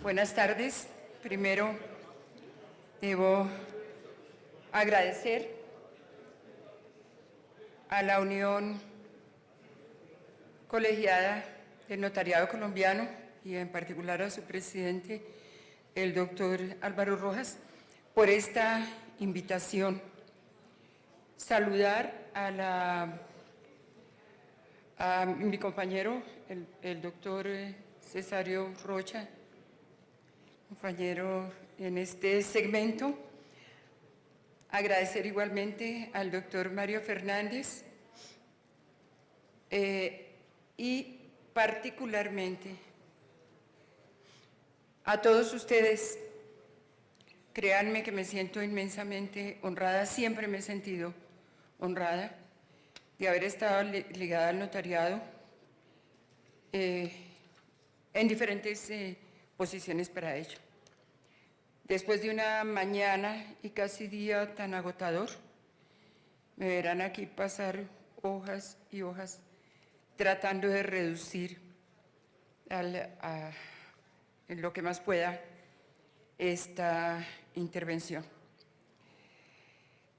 Buenas tardes. Primero, debo agradecer a la Unión Colegiada del Notariado Colombiano y en particular a su presidente, el doctor Álvaro Rojas, por esta invitación. Saludar a mi compañero, el doctor Cesario Rocha, compañero en este segmento. Agradecer igualmente al doctor Mario Fernández y particularmente a todos ustedes. Créanme que me siento inmensamente honrada, siempre me he sentido honrada de haber estado ligada al notariado en diferentes posiciones para ello. Después de una mañana y casi día tan agotador, me verán aquí pasar hojas y hojas tratando de reducir en lo que más pueda esta intervención.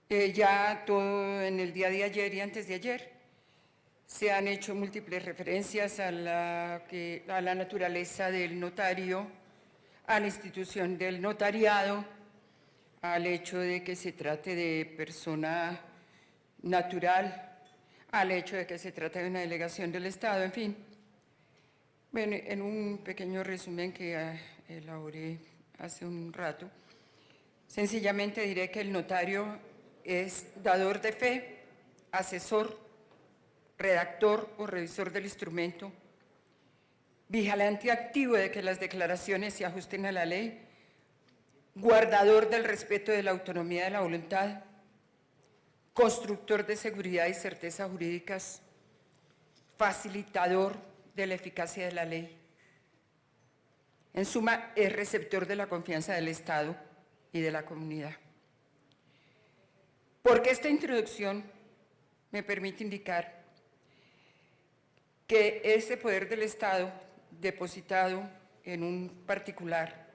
Ya todo en el día de ayer y antes de ayer se han hecho múltiples referencias a la naturaleza del notario, a la institución del notariado, al hecho de que se trate de persona natural, al hecho de que se trate de una delegación del Estado, en fin. Bueno, en un pequeño resumen que elaboré hace un rato, sencillamente diré que el notario es dador de fe, asesor, redactor o revisor del instrumento, vigilante activo de que las declaraciones se ajusten a la ley, guardador del respeto de la autonomía de la voluntad, constructor de seguridad y certeza jurídicas, facilitador de la eficacia de la ley. En suma, es receptor de la confianza del Estado y de la comunidad. Porque esta introducción me permite indicar que ese poder del Estado depositado en un particular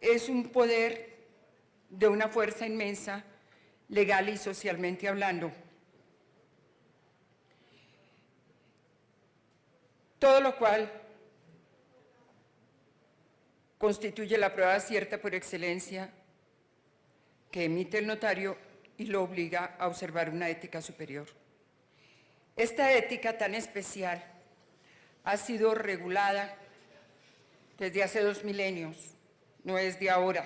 es un poder de una fuerza inmensa, legal y socialmente hablando. Todo lo cual constituye la prueba cierta por excelencia que emite el notario y lo obliga a observar una ética superior. Esta ética tan especial ha sido regulada desde hace 2 milenios, no es de ahora.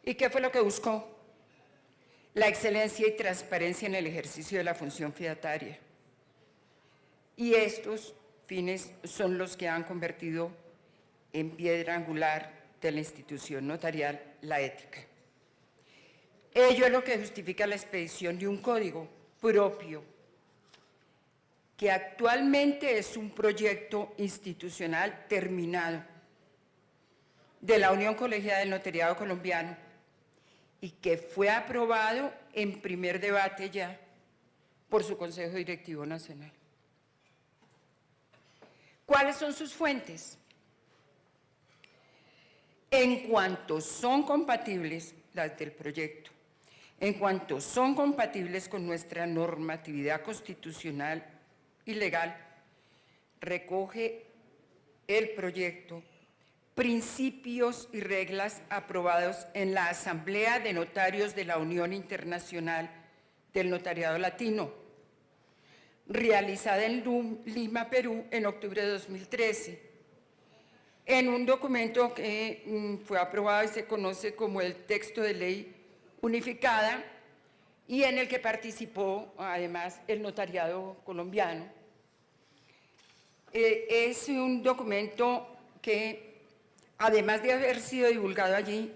¿Y qué fue lo que buscó? La excelencia y transparencia en el ejercicio de la función fidataria. Y estos fines son los que han convertido en piedra angular de la institución notarial la ética. Ello es lo que justifica la expedición de un código propio, que actualmente es un proyecto institucional terminado de la Unión Colegiada del Notariado Colombiano y que fue aprobado en primer debate ya por su Consejo Directivo Nacional. ¿Cuáles son sus fuentes? En cuanto son compatibles, las del proyecto, en cuanto son compatibles con nuestra normatividad constitucional y legal, recoge el proyecto principios y reglas aprobados en la Asamblea de Notarios de la Unión Internacional del Notariado Latino, realizada en Lima, Perú, en octubre de 2013, en un documento que fue aprobado y se conoce como el texto de ley unificada y en el que participó además el notariado colombiano. Es un documento que, además de haber sido divulgado allí,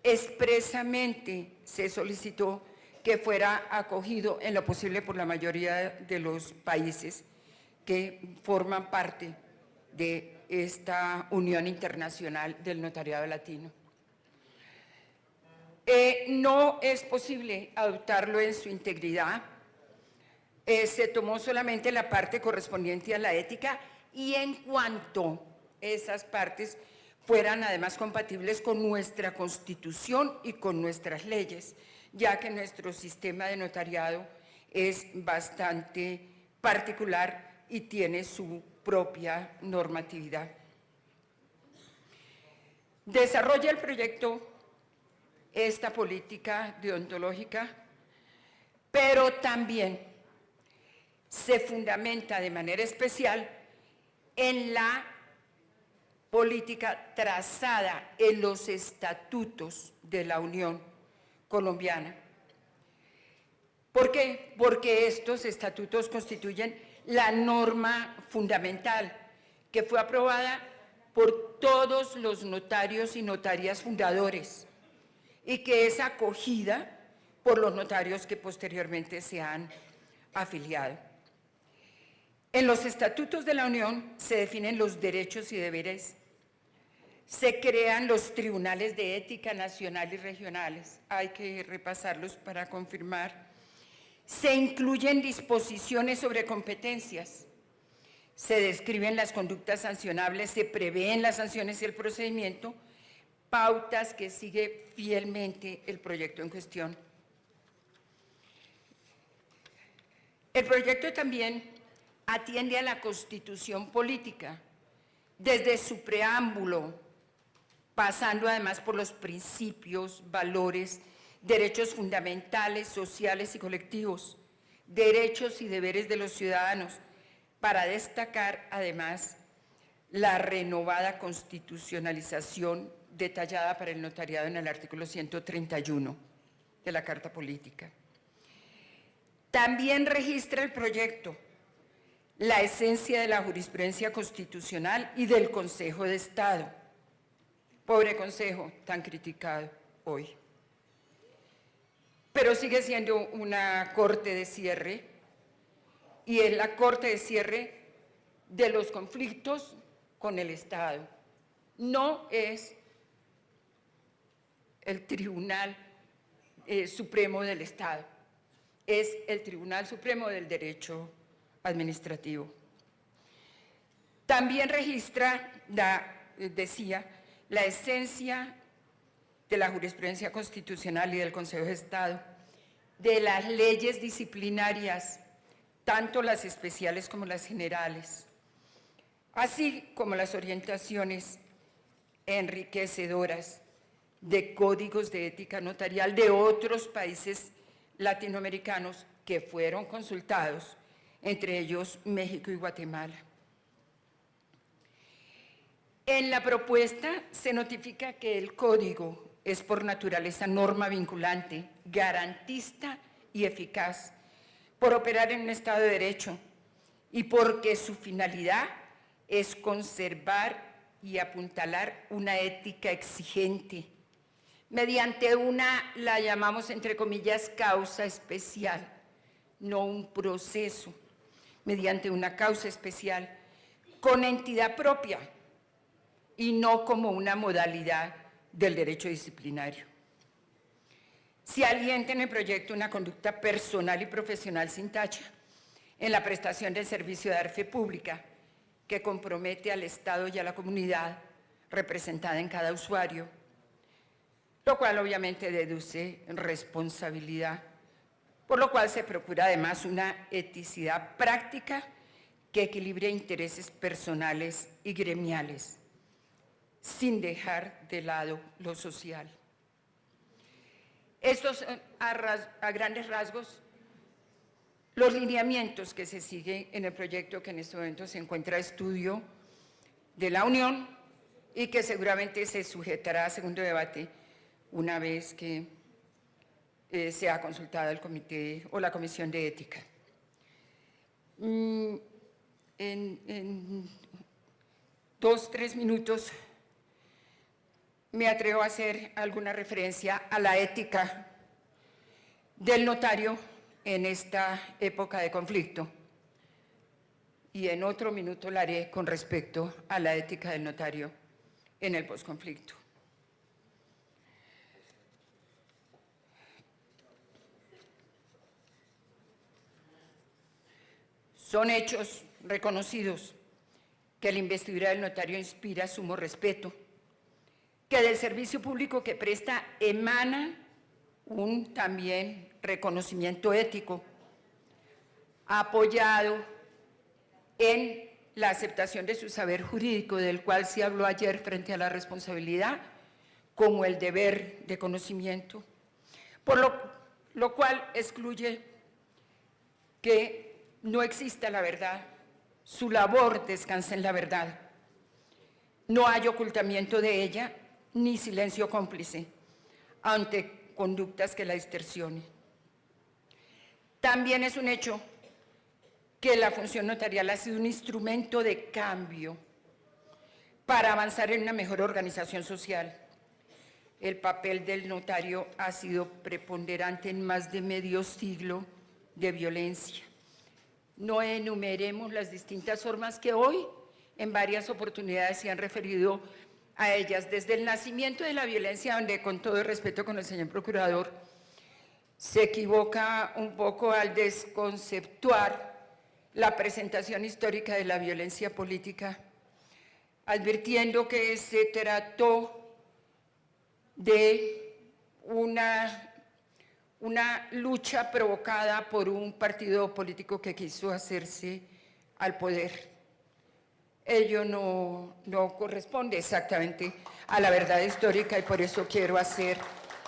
expresamente se solicitó que fuera acogido en lo posible por la mayoría de los países que forman parte de esta Unión Internacional del Notariado Latino. No es posible adoptarlo en su integridad. Se tomó solamente la parte correspondiente a la ética y en cuanto esas partes fueran además compatibles con nuestra Constitución y con nuestras leyes, ya que nuestro sistema de notariado es bastante particular y tiene su propia normatividad. Desarrolla el proyecto esta política deontológica, pero también se fundamenta de manera especial en la política trazada en los estatutos de la Unión Colombiana. ¿Por qué? Porque estos estatutos constituyen la norma fundamental que fue aprobada por todos los notarios y notarias fundadores y que es acogida por los notarios que posteriormente se han afiliado. En los estatutos de la Unión se definen los derechos y deberes, se crean los tribunales de ética nacional y regionales, hay que repasarlos para confirmar, se incluyen disposiciones sobre competencias, se describen las conductas sancionables, se prevén las sanciones y el procedimiento, pautas que sigue fielmente el proyecto en cuestión. El proyecto también atiende a la Constitución política, desde su preámbulo, pasando además por los principios, valores, derechos fundamentales, sociales y colectivos, derechos y deberes de los ciudadanos, para destacar además la renovada constitucionalización detallada para el notariado en el artículo 131 de la Carta Política. También registra el proyecto la esencia de la jurisprudencia constitucional y del Consejo de Estado. Pobre Consejo, tan criticado hoy. Pero sigue siendo una corte de cierre, y es la corte de cierre de los conflictos con el Estado. No es el Tribunal Supremo del Estado, es el Tribunal Supremo del Derecho Administrativo. También registra, decía, la esencia de la jurisprudencia constitucional y del Consejo de Estado, de las leyes disciplinarias, tanto las especiales como las generales, así como las orientaciones enriquecedoras de códigos de ética notarial de otros países latinoamericanos que fueron consultados, entre ellos México y Guatemala. En la propuesta se notifica que el código es por naturaleza norma vinculante, garantista y eficaz, por operar en un Estado de Derecho y porque su finalidad es conservar y apuntalar una ética exigente mediante una, la llamamos entre comillas, causa especial, no un proceso, mediante una causa especial con entidad propia y no como una modalidad del derecho disciplinario. Se alienta en el proyecto una conducta personal y profesional sin tacha en la prestación del servicio de dar fe pública que compromete al Estado y a la comunidad representada en cada usuario, lo cual obviamente deduce responsabilidad, por lo cual se procura además una eticidad práctica que equilibre intereses personales y gremiales, sin dejar de lado lo social. Estos, a grandes rasgos, los lineamientos que se siguen en el proyecto que en este momento se encuentra a estudio de la Unión y que seguramente se sujetará a segundo debate una vez que sea consultada el comité o la comisión de ética. En 2-3 minutos me atrevo a hacer alguna referencia a la ética del notario en esta época de conflicto y en otro minuto la haré con respecto a la ética del notario en el posconflicto. Son hechos reconocidos que la investidura del notario inspira sumo respeto, que del servicio público que presta emana un también reconocimiento ético, apoyado en la aceptación de su saber jurídico, del cual se habló ayer frente a la responsabilidad, como el deber de conocimiento, por lo cual excluye que no exista la verdad, su labor descansa en la verdad, no hay ocultamiento de ella ni silencio cómplice ante conductas que la distorsionen. También es un hecho que la función notarial ha sido un instrumento de cambio para avanzar en una mejor organización social. El papel del notario ha sido preponderante en más de medio siglo de violencia. No enumeremos las distintas formas que hoy en varias oportunidades se han referido a ellas, desde el nacimiento de la violencia, donde con todo el respeto con el señor procurador, se equivoca un poco al desconceptuar la presentación histórica de la violencia política, advirtiendo que se trató de una lucha provocada por un partido político que quiso hacerse al poder. Ello no corresponde exactamente a la verdad histórica y por eso quiero hacer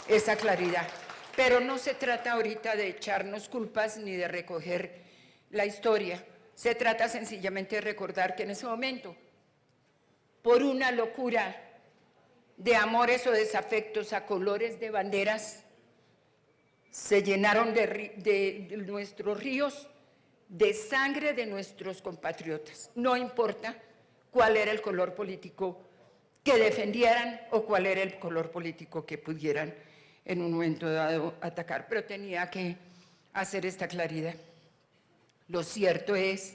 esa claridad. Pero no se trata ahorita de echarnos culpas ni de recoger la historia. Se trata sencillamente de recordar que en ese momento, por una locura de amores o desafectos a colores de banderas, se llenaron de nuestros ríos de sangre de nuestros compatriotas. No importa cuál era el color político que defendieran o cuál era el color político que pudieran en un momento dado atacar, pero tenía que hacer esta claridad. Lo cierto es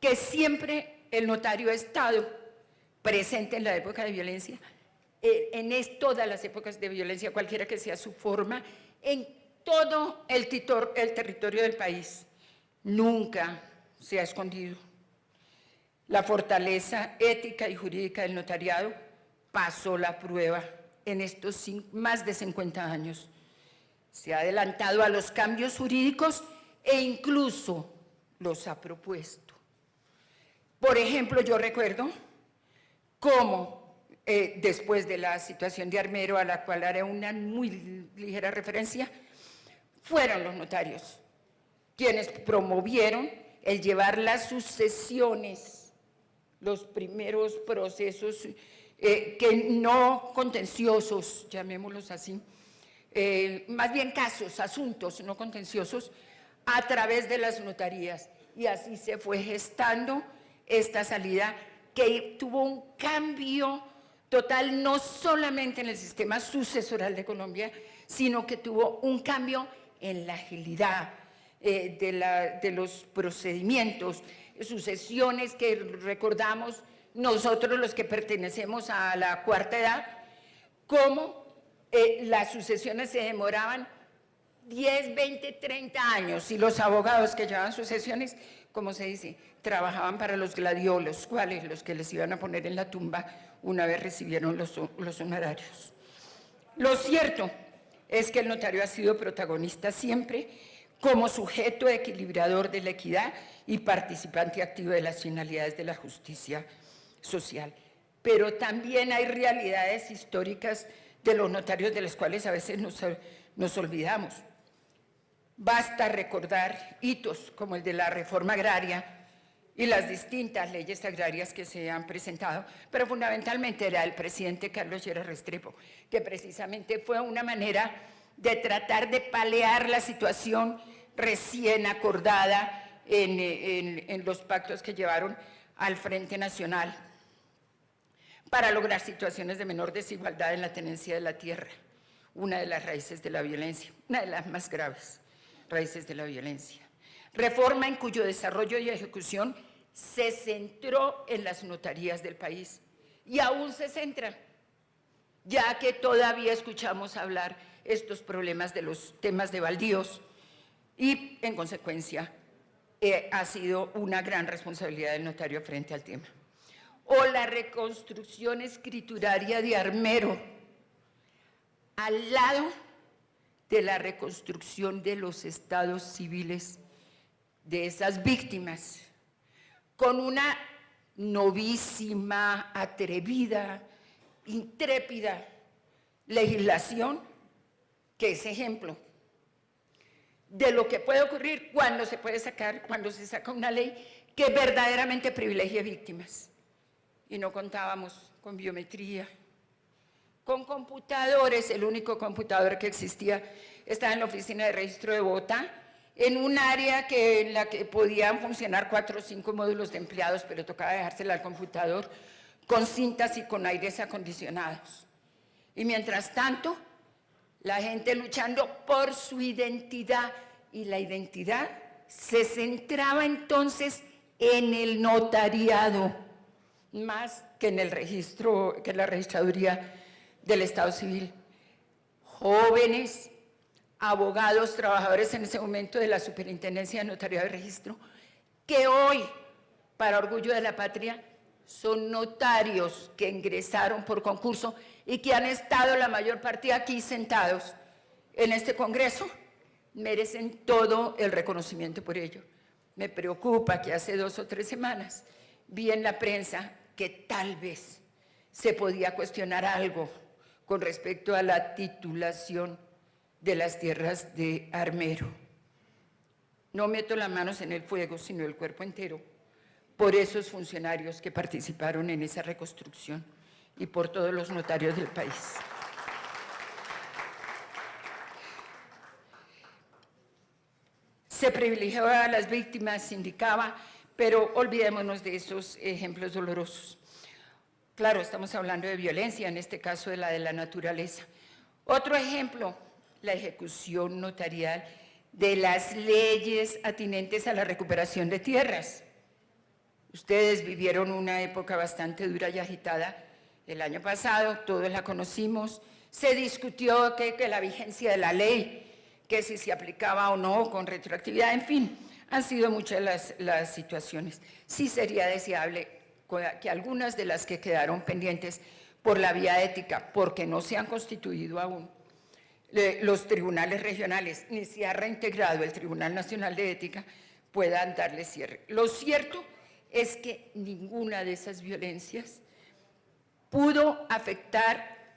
que siempre el notario ha estado presente en la época de violencia, todas las épocas de violencia, cualquiera que sea su forma, en todo el territorio del país. Nunca se ha escondido. La fortaleza ética y jurídica del notariado pasó la prueba en estos más de 50 años. Se ha adelantado a los cambios jurídicos e incluso los ha propuesto. Por ejemplo, yo recuerdo cómo después de la situación de Armero, a la cual haré una muy ligera referencia, fueron los notarios quienes promovieron el llevar las sucesiones, los primeros procesos que no contenciosos, llamémoslos así, más bien casos, asuntos no contenciosos, a través de las notarías. Y así se fue gestando esta salida que tuvo un cambio total, no solamente en el sistema sucesoral de Colombia, sino que tuvo un cambio en la agilidad de los procedimientos, sucesiones que recordamos nosotros los que pertenecemos a la cuarta edad, cómo las sucesiones se demoraban 10, 20, 30 años y los abogados que llevaban sucesiones, como se dice, trabajaban para los gladiolos, ¿cuáles? Los que les iban a poner en la tumba una vez recibieron los honorarios. Lo cierto es que el notario ha sido protagonista siempre como sujeto equilibrador de la equidad y participante activo de las finalidades de la justicia social. Pero también hay realidades históricas de los notarios de las cuales a veces nos olvidamos. Basta recordar hitos como el de la reforma agraria y las distintas leyes agrarias que se han presentado, pero fundamentalmente era el presidente Carlos Lleras Restrepo, que precisamente fue una manera de tratar de paliar la situación recién acordada en los pactos que llevaron al Frente Nacional para lograr situaciones de menor desigualdad en la tenencia de la tierra, una de las raíces de la violencia, una de las más graves raíces de la violencia. Reforma en cuyo desarrollo y ejecución se centró en las notarías del país y aún se centra, ya que todavía escuchamos hablar estos problemas de los temas de baldíos y, en consecuencia, ha sido una gran responsabilidad del notario frente al tema. o la reconstrucción escrituraria de Armero, al lado de la reconstrucción de los estados civiles de esas víctimas, con una novísima, atrevida, intrépida legislación que es ejemplo de lo que puede ocurrir cuando se saca una ley que verdaderamente privilegie víctimas. Y no contábamos con biometría, con computadores. El único computador que existía estaba en la oficina de registro de Bogotá, en un área en la que podían funcionar 4 o 5 módulos de empleados, pero tocaba dejársela al computador con cintas y con aires acondicionados. Y mientras tanto, la gente luchando por su identidad, y la identidad se centraba entonces en el notariado, más que en el registro, que en la registraduría del Estado Civil. Jóvenes, abogados, trabajadores en ese momento de la Superintendencia de Notariado y Registro, que hoy, para orgullo de la patria, son notarios que ingresaron por concurso y que han estado la mayor parte aquí sentados en este Congreso, merecen todo el reconocimiento por ello. Me preocupa que hace 2 o 3 semanas vi en la prensa que tal vez se podía cuestionar algo con respecto a la titulación de las tierras de Armero. No meto las manos en el fuego, sino el cuerpo entero, por esos funcionarios que participaron en esa reconstrucción y por todos los notarios del país. Se privilegiaba a las víctimas, se indicaba, pero olvidémonos de esos ejemplos dolorosos. Claro, estamos hablando de violencia, en este caso de la naturaleza. Otro ejemplo, la ejecución notarial de las leyes atinentes a la recuperación de tierras. Ustedes vivieron una época bastante dura y agitada el año pasado, todos la conocimos, se discutió que la vigencia de la ley, que si se aplicaba o no con retroactividad, en fin, han sido muchas las situaciones. Sí sería deseable que algunas de las que quedaron pendientes por la vía ética, porque no se han constituido aún los tribunales regionales, ni se ha reintegrado el Tribunal Nacional de Ética, puedan darle cierre. Lo cierto es que ninguna de esas violencias pudo afectar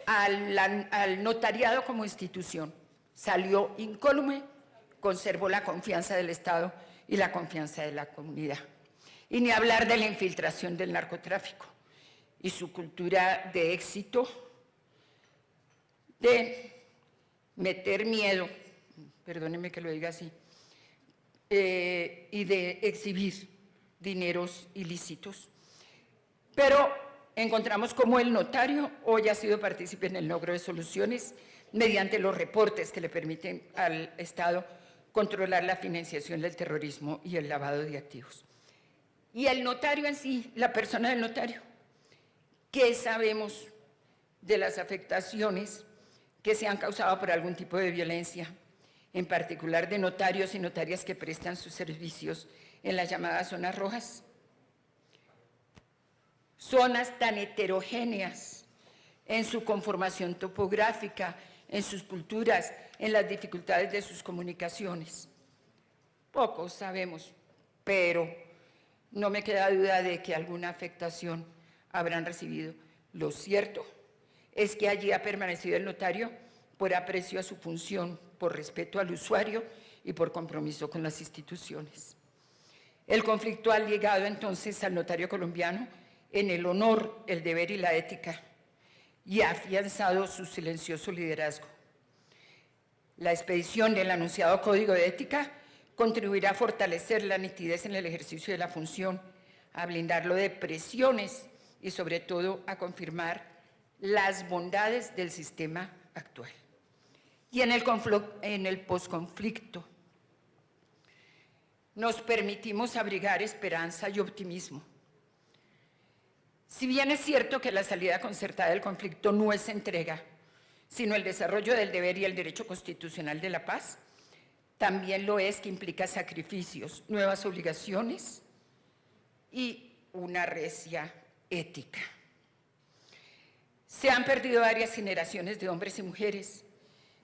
al notariado como institución. Salió incólume, conservó la confianza del Estado y la confianza de la comunidad. Y ni hablar de la infiltración del narcotráfico y su cultura de éxito, de meter miedo, perdónenme que lo diga así, y de exhibir dineros ilícitos. Pero encontramos cómo el notario hoy ha sido partícipe en el logro de soluciones mediante los reportes que le permiten al Estado controlar la financiación del terrorismo y el lavado de activos. Y el notario en sí, la persona del notario, ¿qué sabemos de las afectaciones que se han causado por algún tipo de violencia, en particular de notarios y notarias que prestan sus servicios en las llamadas zonas rojas? Zonas tan heterogéneas en su conformación topográfica, en sus culturas, en las dificultades de sus comunicaciones. Pocos sabemos, pero no me queda duda de que alguna afectación habrán recibido. Lo cierto es que allí ha permanecido el notario por aprecio a su función, por respeto al usuario y por compromiso con las instituciones. El conflicto ha llegado entonces al notario colombiano en el honor, el deber y la ética, y ha afianzado su silencioso liderazgo. La expedición del anunciado Código de Ética contribuirá a fortalecer la nitidez en el ejercicio de la función, a blindarlo de presiones y sobre todo a confirmar las bondades del sistema actual. Y en el posconflicto nos permitimos abrigar esperanza y optimismo. Si bien es cierto que la salida concertada del conflicto no es entrega, sino el desarrollo del deber y el derecho constitucional de la paz, también lo es que implica sacrificios, nuevas obligaciones y una recia ética. Se han perdido varias generaciones de hombres y mujeres,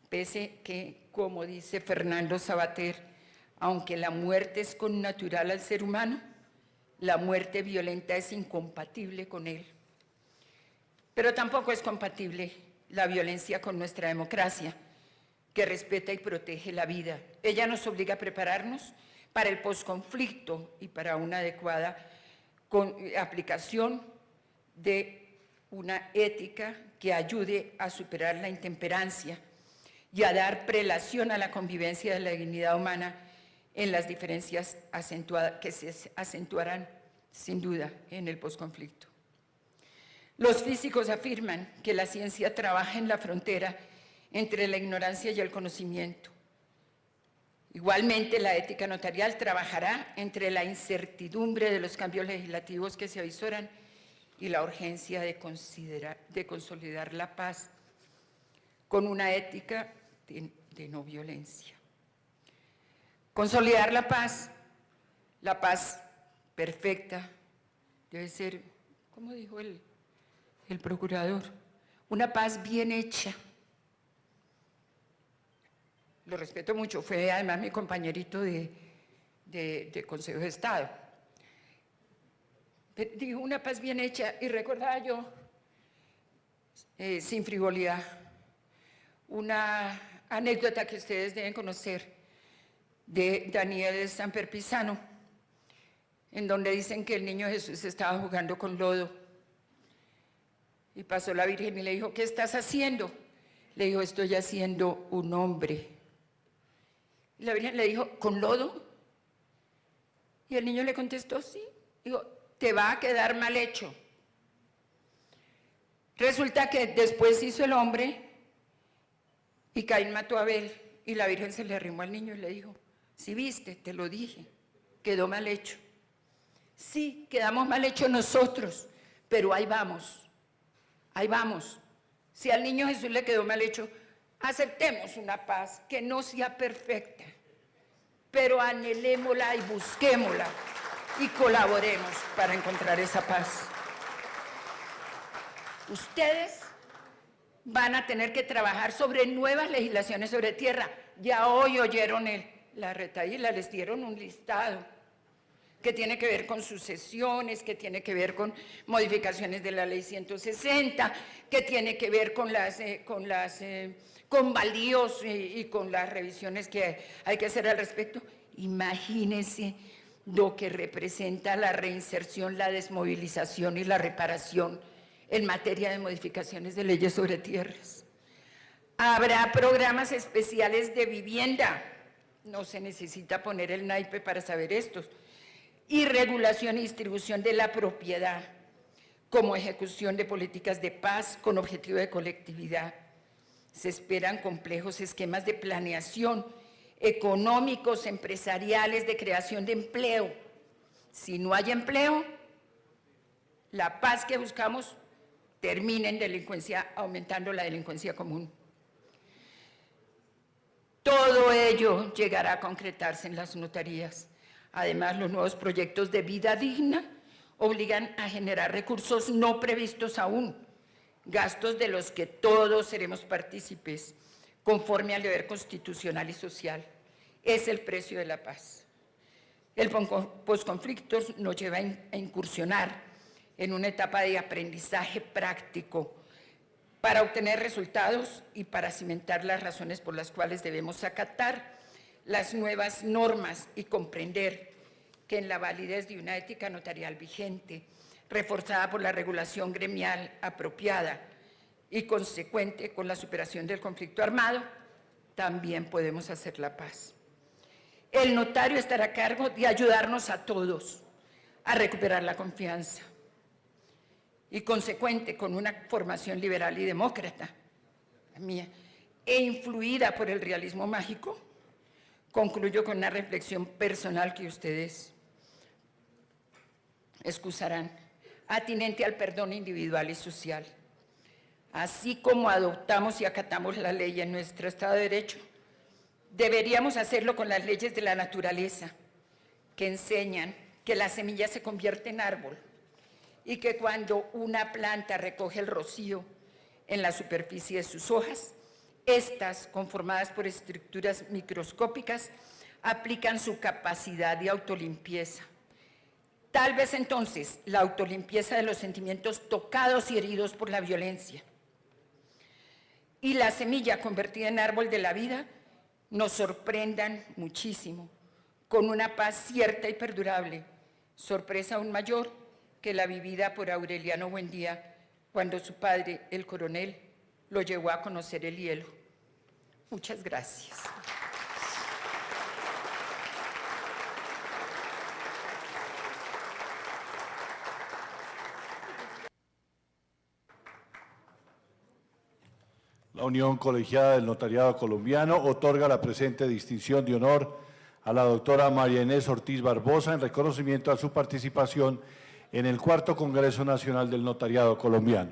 pese que, como dice Fernando Savater, aunque la muerte es connatural al ser humano, la muerte violenta es incompatible con él. Pero tampoco es compatible la violencia con nuestra democracia, que respeta y protege la vida. Ella nos obliga a prepararnos para el posconflicto y para una adecuada aplicación de una ética que ayude a superar la intemperancia y a dar prelación a la convivencia de la dignidad humana en las diferencias que se acentuarán sin duda en el posconflicto. Los físicos afirman que la ciencia trabaja en la frontera entre la ignorancia y el conocimiento. Igualmente, la ética notarial trabajará entre la incertidumbre de los cambios legislativos que se avisoran y la urgencia de consolidar la paz con una ética de no violencia. Consolidar la paz perfecta, debe ser, ¿cómo dijo el procurador? Una paz bien hecha. Lo respeto mucho, fue además mi compañerito de Consejo de Estado. Dijo una paz bien hecha y recordaba yo, sin frivolidad, una anécdota que ustedes deben conocer de Daniel Samper Pisano, en donde dicen que el niño Jesús estaba jugando con lodo y pasó la Virgen y le dijo, ¿qué estás haciendo? Le dijo, estoy haciendo un hombre. Y la Virgen le dijo, ¿con lodo? Y el niño le contestó, sí. Dijo, te va a quedar mal hecho. Resulta que después hizo el hombre y Caín mató a Abel y la Virgen se le arrimó al niño y le dijo, sí viste, te lo dije, quedó mal hecho. Sí, quedamos mal hechos nosotros, pero ahí vamos, ahí vamos. Si al niño Jesús le quedó mal hecho, aceptemos una paz que no sea perfecta, pero anhelémosla y busquémosla y colaboremos para encontrar esa paz. Ustedes van a tener que trabajar sobre nuevas legislaciones sobre tierra. Ya hoy oyeron la retaíla, les dieron un listado que tiene que ver con sucesiones, que tiene que ver con modificaciones de la ley 160, que tiene que ver con baldíos y con las revisiones que hay que hacer al respecto. Imagínense lo que representa la reinserción, la desmovilización y la reparación en materia de modificaciones de leyes sobre tierras. Habrá programas especiales de vivienda, no se necesita poner el naipe para saber esto, y regulación y distribución de la propiedad, como ejecución de políticas de paz con objetivo de colectividad. Se esperan complejos esquemas de planeación económicos, empresariales, de creación de empleo. Si no hay empleo, la paz que buscamos termina en delincuencia, aumentando la delincuencia común. Todo ello llegará a concretarse en las notarías. Además, los nuevos proyectos de vida digna obligan a generar recursos no previstos aún, gastos de los que todos seremos partícipes, conforme al deber constitucional y social. Es el precio de la paz. El posconflicto nos lleva a incursionar en una etapa de aprendizaje práctico para obtener resultados y para cimentar las razones por las cuales debemos acatar las nuevas normas y comprender que en la validez de una ética notarial vigente, reforzada por la regulación gremial apropiada y consecuente con la superación del conflicto armado, también podemos hacer la paz. El notario estará a cargo de ayudarnos a todos a recuperar la confianza y consecuente con una formación liberal y demócrata, la mía, e influida por el realismo mágico, concluyo con una reflexión personal que ustedes excusarán, atinente al perdón individual y social. Así como adoptamos y acatamos la ley en nuestro Estado de Derecho, deberíamos hacerlo con las leyes de la naturaleza, que enseñan que la semilla se convierte en árbol y que cuando una planta recoge el rocío en la superficie de sus hojas, estas, conformadas por estructuras microscópicas, aplican su capacidad de autolimpieza. Tal vez entonces la autolimpieza de los sentimientos tocados y heridos por la violencia y la semilla convertida en árbol de la vida nos sorprendan muchísimo, con una paz cierta y perdurable, sorpresa aún mayor que la vivida por Aureliano Buendía cuando su padre, el coronel, lo llevó a conocer el hielo. Muchas gracias. La Unión Colegiada del Notariado Colombiano otorga la presente distinción de honor a la doctora María Inés Ortiz Barbosa en reconocimiento a su participación en el IV Congreso Nacional del Notariado Colombiano.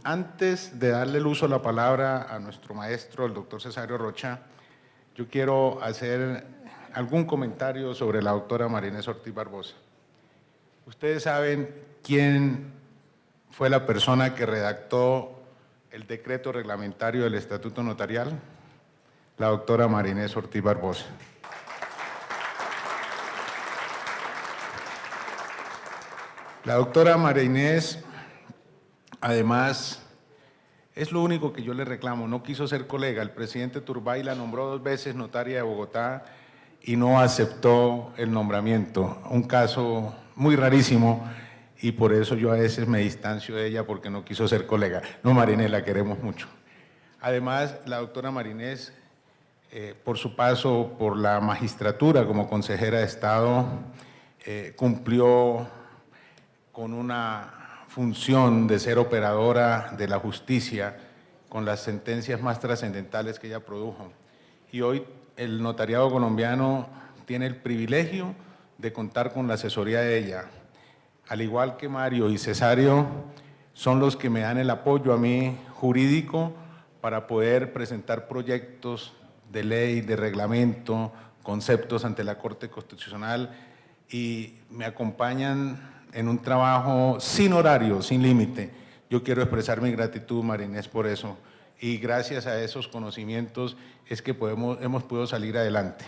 Antes de darle el uso de la palabra a nuestro maestro, el doctor Cesario Rocha, yo quiero hacer algún comentario sobre la doctora María Inés Ortiz Barbosa. Ustedes saben quién fue la persona que redactó el decreto reglamentario del Estatuto Notarial. La doctora María Inés Ortiz Barbosa. La doctora María Inés, además, es lo único que yo le reclamo, no quiso ser colega. El presidente Turbay la nombró 2 veces notaria de Bogotá y no aceptó el nombramiento. Un caso muy rarísimo y por eso yo a veces me distancio de ella porque no quiso ser colega. No, María Inés, la queremos mucho. Además, la doctora María Inés, por su paso por la magistratura como consejera de Estado, cumplió con una función de ser operadora de la justicia con las sentencias más trascendentales que ella produjo. Y hoy el notariado colombiano tiene el privilegio de contar con la asesoría de ella. Al igual que Mario y Cesario, son los que me dan el apoyo a mí jurídico para poder presentar proyectos de ley, de reglamento, conceptos ante la Corte Constitucional y me acompañan en un trabajo sin horario, sin límite. Yo quiero expresar mi gratitud, María Inés, por eso. Y gracias a esos conocimientos es que hemos podido salir adelante.